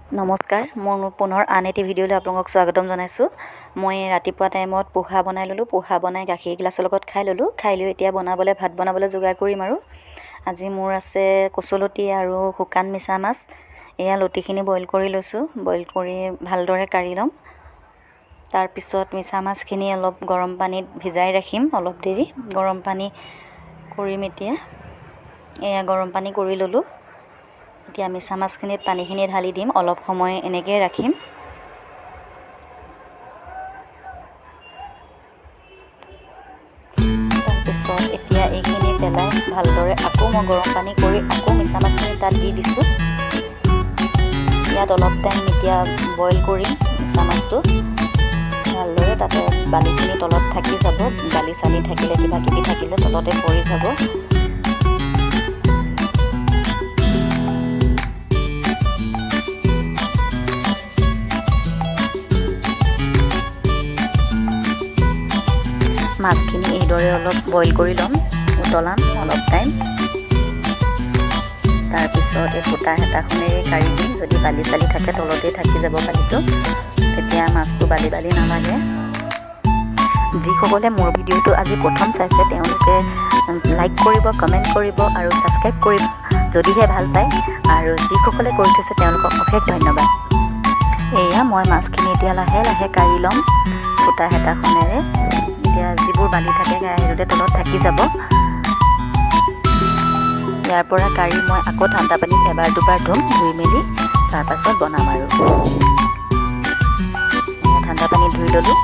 নমস্কাৰ, মোৰ পুনৰ আন এটি ভিডিঅ'লৈ আপোনালোকক স্বাগতম জনাইছোঁ। মই ৰাতিপুৱা টাইমত পোহা বনাই ল'লোঁ। পোহা বনাই গাখীৰ গিলাচৰ লগত খাই ল'লোঁ। খাই লৈ এতিয়া ভাত বনাবলৈ যোগাৰ কৰিম আৰু। আজি মোৰ আছে কচুলতি আৰু শুকান মিছা মাছ। এয়া লতিখিনি বইল কৰি লৈছোঁ। বইল কৰি ভালদৰে কাঢ়ি ল'ম। তাৰপিছত মিছা মাছখিনি অলপ গৰম পানীত ভিজাই ৰাখিম অলপ দেৰি। গৰম পানী কৰিম এতিয়া। এয়া গৰম পানী কৰি ল'লোঁ। এতিয়া মিছা মাছখিনিত পানীখিনি ঢালি দিম, অলপ সময় এনেকৈ ৰাখিম। তাৰপিছত এতিয়া এইখিনি পেলাই ভালদৰে আকৌ মই গৰম পানী কৰি আকৌ মিছা মাছখিনি তাত দি দিছোঁ। ইয়াত অলপ টাইম এতিয়া বইল কৰিম মিছা মাছটো ভালদৰে। তাতে বালিখিনি তলত থাকি যাব, বালি চালি থাকিলে কিবা কিবি থাকিলে তলতে পৰি যাব। মাছখিনি এইদৰে অলপ বইল কৰি ল'ম, উতলাম অলপ টাইম। তাৰপিছত এই ফুটা হেতাখনেৰে কাঢ়ি দিম। যদি বালি চালি থাকে তলতেই থাকি যাব বালিটো, তেতিয়া মাছটো বালি নালাগে। যিসকলে মোৰ ভিডিঅ'টো আজি প্ৰথম চাইছে তেওঁলোকে লাইক কৰিব, কমেণ্ট কৰিব আৰু ছাবস্ক্ৰাইব কৰিব যদিহে ভাল পায়। আৰু যিসকলে কৰি থৈছে তেওঁলোকক অশেষ ধন্যবাদ। এয়া মই মাছখিনি এতিয়া লাহে লাহে কাঢ়ি ল'ম ফুটা হেতাখনেৰে। এতিয়া যিবোৰ বালি থাকে সেইটোতে তলত থাকি যাব। ইয়াৰ পৰা কাঢ়ি মই আকৌ ঠাণ্ডা পানীত এবাৰ দুবাৰ ধুই মেলি তাৰপাছত বনাম আৰু। ঠাণ্ডা পানীত ধুই ল'লোঁ।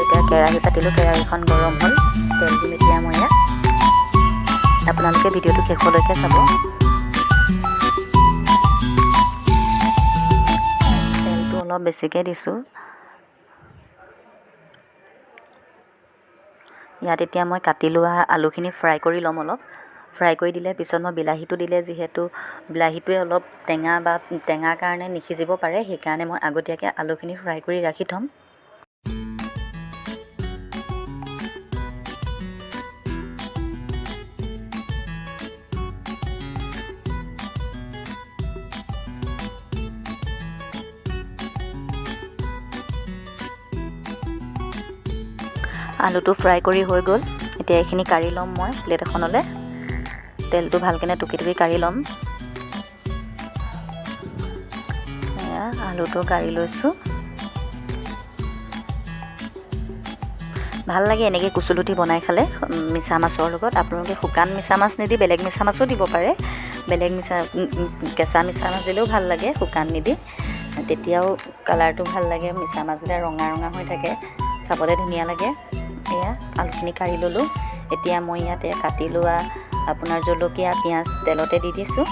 এতিয়া কেৰাহী পাতিলোঁ, কেৰাহীখন গৰম হ'ল। তেল দিম এতিয়া মই ইয়াত। আপোনালোকে ভিডিঅ'টো শেষলৈকে চাব। তেলটো অলপ বেছিকৈ দিছোঁ। ইয়াত এতিয়া মই কাটি লোৱা আলুখিনি ফ্ৰাই কৰি ল'ম অলপ। ফ্ৰাই কৰি দিলে পিছত মই বিলাহীটো দিলে যিহেতু বিলাহীটোৱে অলপ টেঙাৰ কাৰণে নিসিজিব পাৰে, সেইকাৰণে মই আগতীয়াকৈ আলুখিনি ফ্ৰাই কৰি ৰাখি থ'ম। আলুটো ফ্ৰাই কৰি হৈ গ'ল। এতিয়া এইখিনি কাঢ়ি ল'ম মই প্লেট এখনলৈ। তেলটো ভালকৈ টুকি কাঢ়ি ল'ম। এয়া আলুটো কাঢ়ি লৈছোঁ। ভাল লাগে এনেকৈ কচুলতি বনাই খালে মিছা মাছৰ লগত। আপোনালোকে শুকান মিছা মাছ নিদি বেলেগ মিছা মাছো দিব পাৰে। কেঁচা মিছা মাছ দিলেও ভাল লাগে শুকান নিদি, তেতিয়াও কালাৰটো ভাল লাগে। মিছা মাছকেইটা ৰঙা ৰঙা হৈ থাকে, খাবলৈ ধুনীয়া লাগে। এয়া আলুখিনি কাঢ়ি ল'লোঁ। এতিয়া মই ইয়াতে কাটি লোৱা আপোনাৰ জলকীয়া পিঁয়াজ তেলতে দি দিছোঁ।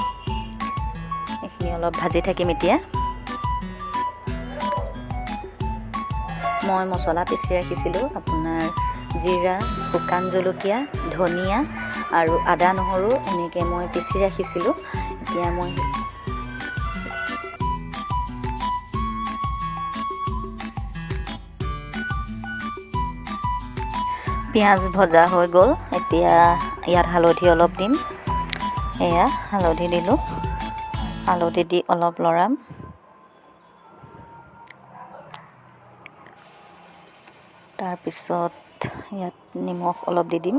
এইখিনি অলপ ভাজি থাকিম এতিয়া। মই মছলা পিচি ৰাখিছিলোঁ, আপোনাৰ জিৰা, শুকান জলকীয়া, ধনিয়া আৰু আদা নহৰু এনেকৈ মই পিচি ৰাখিছিলোঁ। এতিয়া মই পিঁয়াজ ভজা হৈ গ'ল। এতিয়া ইয়াত হালধি অলপ দিম। এয়া হালধি দিলোঁ। হালধি দি অলপ লৰাম। তাৰপিছত ইয়াত নিমখ অলপ দি দিম।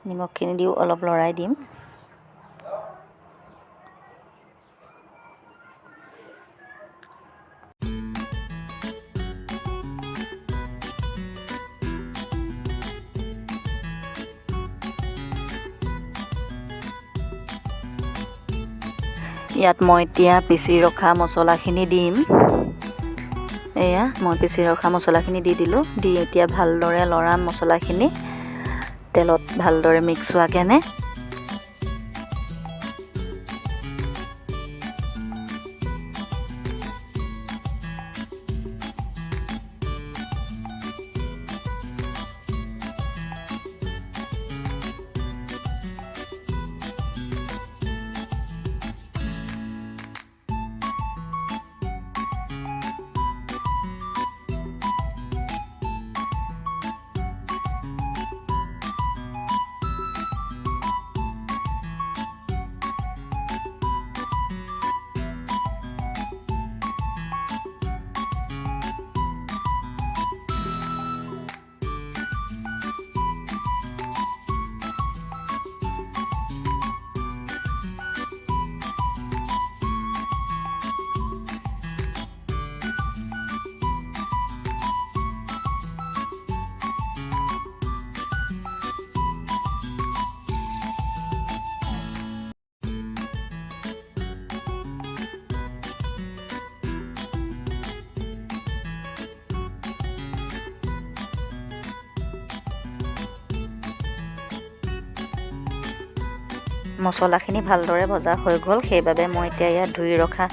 নিমখখিনি দিও অলপ লৰাই দিম। ইয়াত মই এতিয়া পিচি ৰখা মছলাখিনি দিম। এয়া মই পিচি ৰখা মছলাখিনি দি দিলোঁ। দি এতিয়া ভালদৰে লৰাম মছলাখিনি তেলত ভালদৰে মিক্স হোৱাকৈ। মছলাখিনি ভালদৰে ভজা হৈ গ'ল, সেইবাবে মই এতিয়া ইয়াত ধুই ৰখা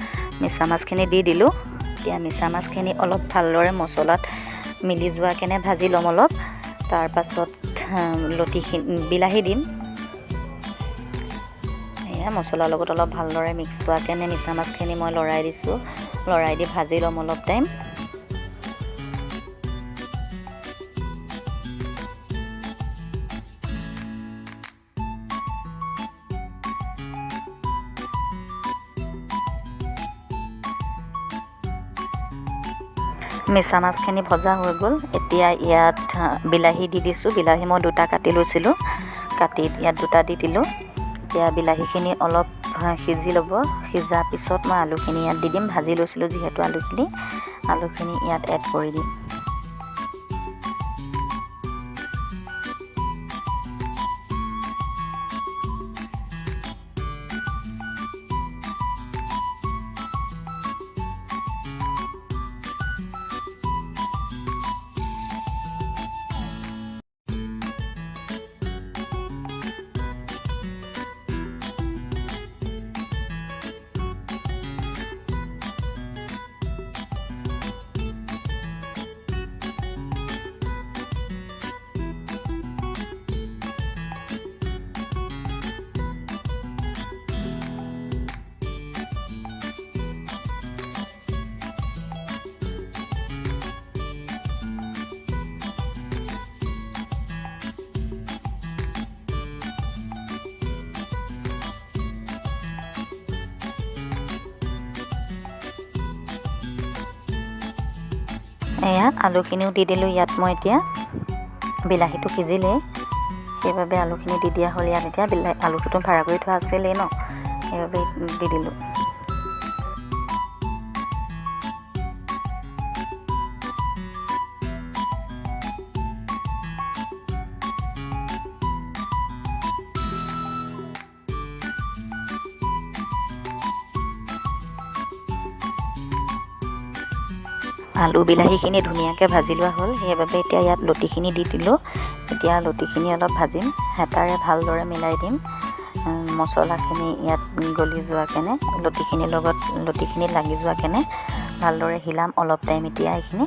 মিছা মাছখিনি দি দিলোঁ। এতিয়া মিছা মাছখিনি অলপ ভালদৰে মছলাত মিলি যোৱাকেনে ভাজি ল'ম অলপ। তাৰ পাছত বিলাহী দিম। এয়া মছলাৰ লগত অলপ ভালদৰে মিক্স হোৱাকেনে মিছা মাছখিনি মই লৰাই দিছোঁ। লৰাই দি ভাজি ল'ম অলপ টাইম। মিছা মাছখিনি ভজা হৈ গ'ল। এতিয়া ইয়াত বিলাহী দি দিছোঁ। বিলাহী মই 2টা কাটি লৈছিলোঁ, কাটি ইয়াত 2টা দি দিলোঁ। এতিয়া বিলাহীখিনি অলপ সিজি ল'ব। সিজাৰ পিছত মই আলুখিনি ইয়াত দি দিম। ভাজি লৈছিলোঁ যিহেতু আলুখিনি ইয়াত এড কৰি দিম। এয়া আলুখিনিও দি দিলোঁ ইয়াত। মই এতিয়া বিলাহীটো সিজিলেই, সেইবাবে আলুখিনি দি দিয়া হ'ল ইয়াত। এতিয়া আলুটোতো ভাড়া কৰি থোৱা আছিলেই ন, সেইবাবে দি দিলোঁ। আলু বিলাহীখিনি ধুনীয়াকৈ ভাজি লোৱা হ'ল, সেইবাবে এতিয়া ইয়াত লতিখিনি দি দিলোঁ। এতিয়া লতিখিনি অলপ ভাজিম, হেতাৰে ভালদৰে মিলাই দিম। মছলাখিনি ইয়াত গলি যোৱাকেনে, লতিখিনিত লাগি যোৱাকেনে ভালদৰে হিলাম অলপ টাইম এতিয়া এইখিনি।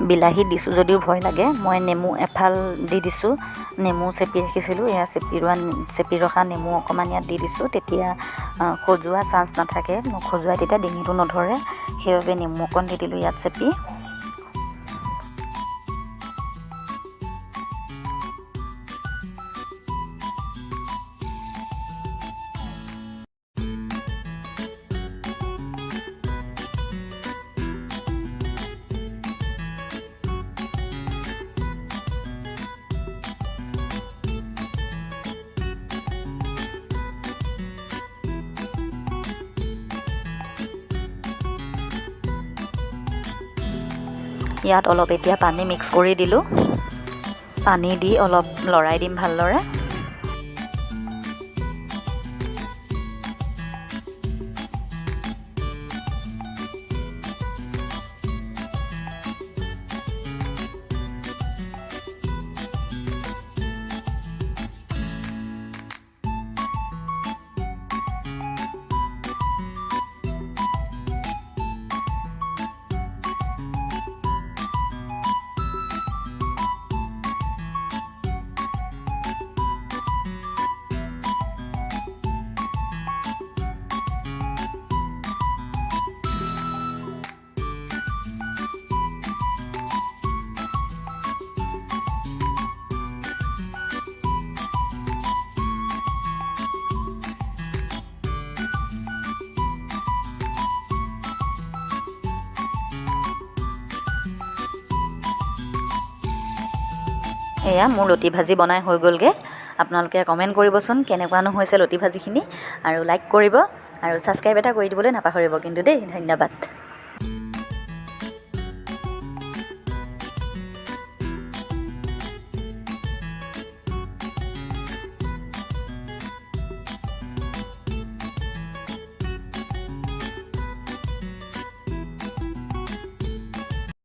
বিলাহী দিছোঁ যদিও ভয় লাগে, মই নেমু এফাল দি দিছোঁ। নেমু চেপি ৰাখিছিলোঁ, এয়া চেপি ৰখা নেমু অকণমান ইয়াত দি দিছোঁ। তেতিয়া খজুৱা চান্স নাথাকে, খজুৱাই তেতিয়া ডিঙিটো নধৰে, সেইবাবে নেমু অকণ দি দিলোঁ ইয়াত চেপি। ইয়াত অলপ এতিয়া পানী মিক্স কৰি দিলোঁ, পানী দি অলপ লৰাই দিম ভালদৰে। এয়া মোৰ লতি ভাজি বনাই হৈ গ'লগৈ। আপোনালোকে কমেণ্ট কৰিবচোন কেনেকুৱানো হৈছে লতি ভাজিখিনি, আৰু লাইক কৰিব আৰু ছাবস্ক্ৰাইব এটা কৰি দিবলৈ নাপাহৰিব কিন্তু দেই। ধন্যবাদ।